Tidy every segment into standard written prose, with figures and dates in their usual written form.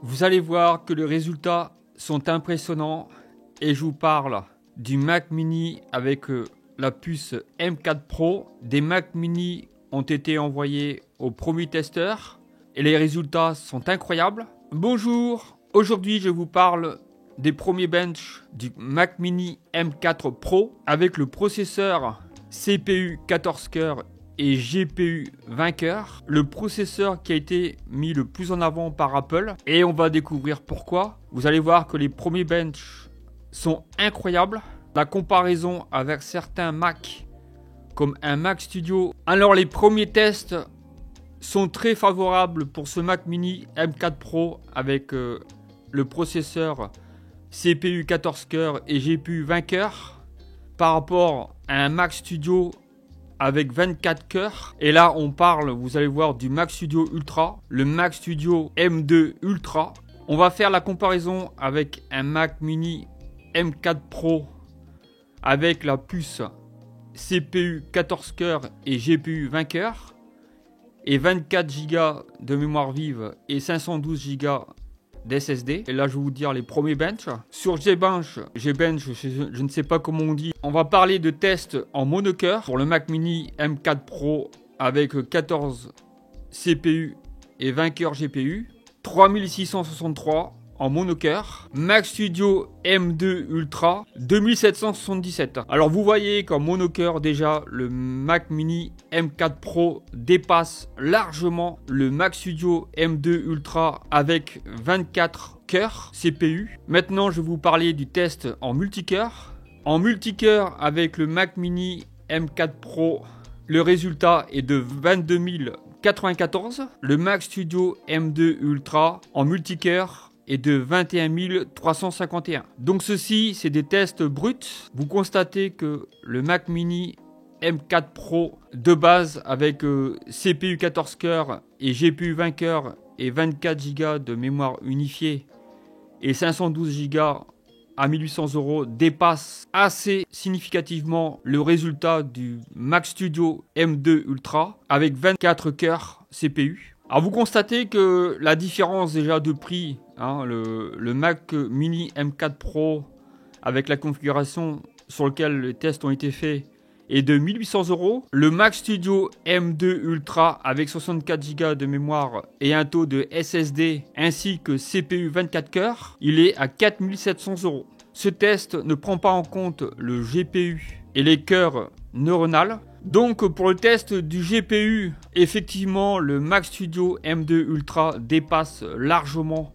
Vous allez voir que les résultats sont impressionnants et je vous parle du Mac Mini avec la puce M4 Pro. Des Mac Mini ont été envoyés aux premiers testeurs et les résultats sont incroyables. Bonjour, aujourd'hui je vous parle des premiers bench du Mac Mini M4 Pro avec le processeur CPU 14 cœurs et GPU 20 cœurs, le processeur qui a été mis le plus en avant par Apple, et on va découvrir pourquoi. Vous allez voir que les premiers bench sont incroyables. La comparaison avec certains Mac comme un Mac Studio. Alors les premiers tests sont très favorables pour ce Mac Mini M4 Pro avec le processeur CPU 14 cœurs et GPU 20 cœurs par rapport à un Mac Studio avec 24 cœurs. Et là on parle, vous allez voir, du Mac Studio Ultra, le Mac Studio M2 Ultra. On va faire la comparaison avec un Mac Mini M4 Pro avec la puce CPU 14 cœurs et GPU 20 cœurs et 24 Go de mémoire vive et 512 Go d'SSD. Et là je vais vous dire les premiers bench. Sur Geekbench, je ne sais pas comment on dit. On va parler de tests en monocœur pour le Mac Mini M4 Pro avec 14 CPU et 20 cœurs GPU. 3663 en monocœur. Mac Studio M2 Ultra 2777. Alors vous voyez qu'en monocœur déjà le Mac Mini M4 Pro dépasse largement le Mac Studio M2 Ultra avec 24 cœurs CPU. Maintenant je vais vous parler du test en multicœur. En multicœur avec le Mac Mini M4 Pro, le résultat est de 22 094. Le Mac Studio M2 Ultra en multicœur et de 21 351. Donc ceci, c'est des tests bruts. Vous constatez que le Mac Mini M4 Pro de base avec CPU 14 cœurs et GPU 20 cœurs et 24 Go de mémoire unifiée et 512 Go à 1800 € dépasse assez significativement le résultat du Mac Studio M2 Ultra avec 24 cœurs CPU. Alors vous constatez que la différence déjà de prix, le Mac Mini M4 Pro avec la configuration sur laquelle les tests ont été faits est de 1800 €. Le Mac Studio M2 Ultra avec 64 Go de mémoire et un taux de SSD ainsi que CPU 24 cœurs, il est à 4700 €. Ce test ne prend pas en compte le GPU et les cœurs neuronales. Donc pour le test du GPU, effectivement le Mac Studio M2 Ultra dépasse largement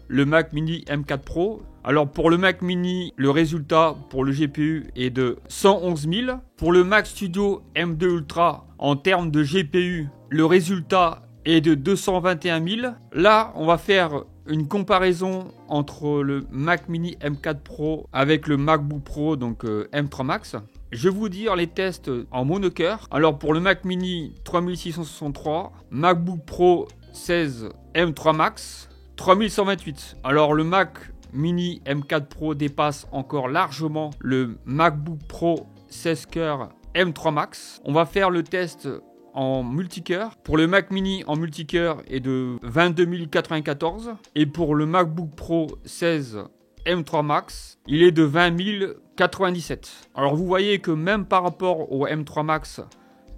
le Mac Mini M4 Pro. Alors pour le Mac Mini, le résultat pour le GPU est de 111 000. Pour le Mac Studio M2 Ultra, en termes de GPU, le résultat est de 221 000. Là, on va faire une comparaison entre le Mac Mini M4 Pro avec le MacBook Pro, donc M3 Max. Je vais vous dire les tests en monocœur. Alors pour le Mac Mini 3663, MacBook Pro 16 M3 Max 3128. Alors le Mac Mini M4 Pro dépasse encore largement le MacBook Pro 16 cœurs M3 Max. On va faire le test en multicœur. Pour le Mac Mini en multicœur est de 22 094 et pour le MacBook Pro 16 M3 Max, il est de 20 097. Alors vous voyez que même par rapport au M3 Max,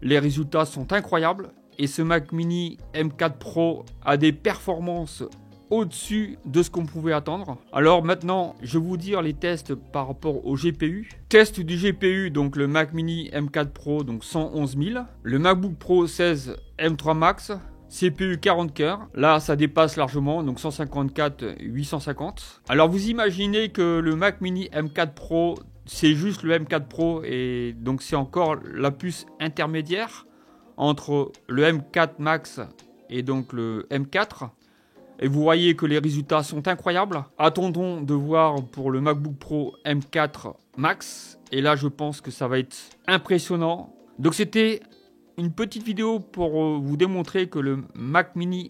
les résultats sont incroyables et ce Mac Mini M4 Pro a des performances au-dessus de ce qu'on pouvait attendre. Alors maintenant, je vais vous dire les tests par rapport au GPU. Test du GPU, donc le Mac Mini M4 Pro, donc 111 000. Le MacBook Pro 16 M3 Max, CPU 40 cœurs, là ça dépasse largement, donc 154 850. Alors vous imaginez que le Mac Mini M4 Pro, c'est juste le M4 Pro et donc c'est encore la puce intermédiaire entre le M4 Max et donc le M4. Et vous voyez que les résultats sont incroyables. Attendons de voir pour le MacBook Pro M4 Max. Et là, je pense que ça va être impressionnant. Donc, c'était une petite vidéo pour vous démontrer que le Mac Mini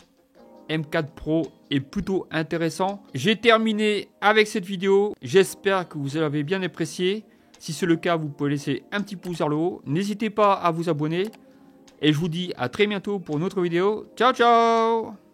M4 Pro est plutôt intéressant. J'ai terminé avec cette vidéo. J'espère que vous avez bien apprécié. Si c'est le cas, vous pouvez laisser un petit pouce vers le haut. N'hésitez pas à vous abonner. Et je vous dis à très bientôt pour une autre vidéo. Ciao, ciao!